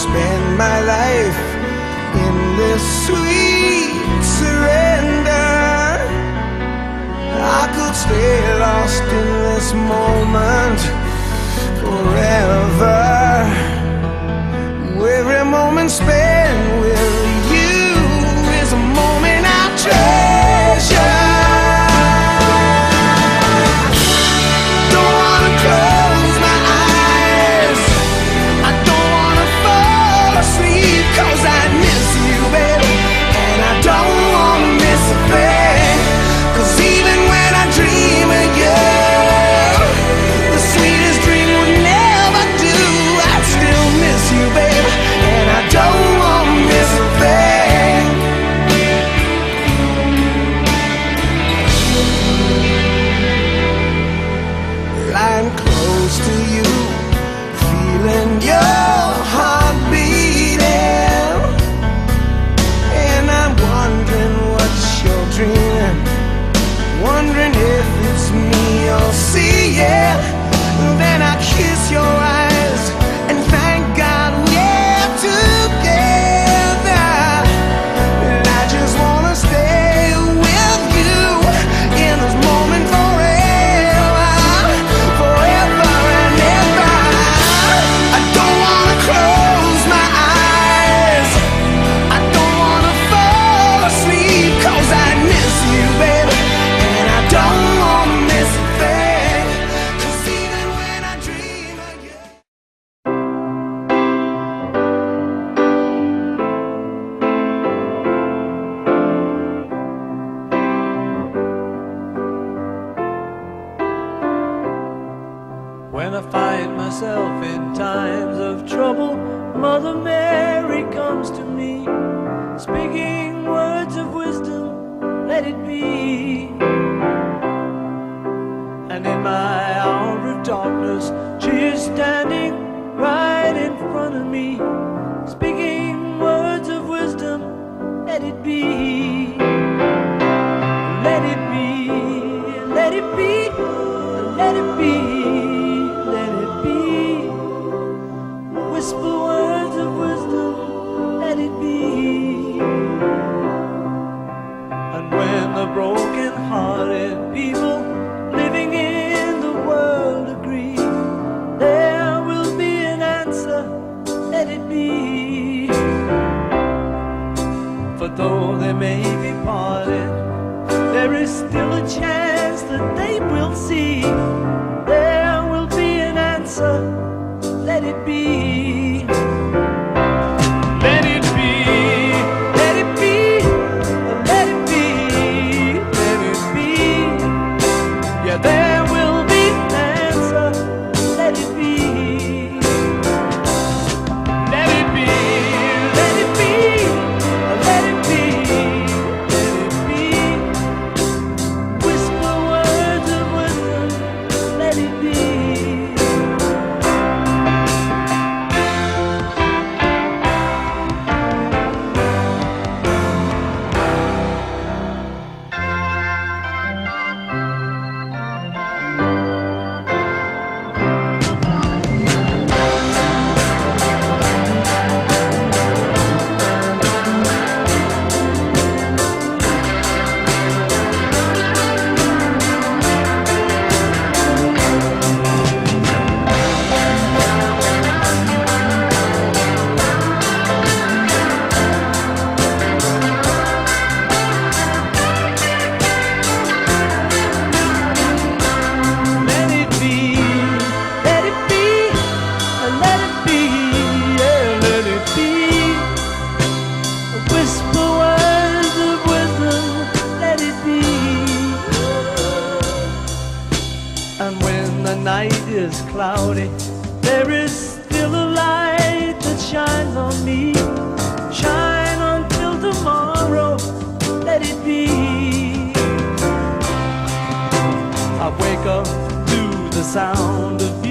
spend my life in this sweet surrender. I could stay lost in this moment forever. Every moment spent with you is a moment I treasure. Don't wanna close my eyes, I don't wanna fall asleep, 'cause I miss you, baby, and I don't wanna miss a thing. 'Cause even when I dream of you, the sweetest dream would never do. I still miss you, baby, and I don't wanna miss a thing. Lying close to you, feeling your heart beating, and I'm wondering what you're dreaming, wondering if it's me you're seeing. Then I kiss your eyes and thank God we're together. And I just wanna stay with you in this moment forever, forever and ever. I don't wanna close my eyes, I don't wanna fall asleep, 'cause I miss you, baby, and I don't wanna miss a thing. 'Cause even when I dream of you. When I find myself in times of trouble, Mother Mary comes to me, speaking words of wisdom, let it be. And in my hour of darkness, she is standing right in front of me, speaking words of wisdom, let it be. Let it be, let it be, let it be. Whisper words of wisdom, let it be. And when the broken-hearted people living in the world agree, there will be an answer, let it be. For though they may be parted, there is still a chance that they will see. There will be an answer, let it be. Let it be, let it be, let it be, let it be. Yeah, there will be an answer, let it be. Let it be, let it be, let it be, let it be. Whisper words of wisdom, let it be. Is cloudy, there is still a light that shines on me. Shine until tomorrow, let it be. I wake up to the sound of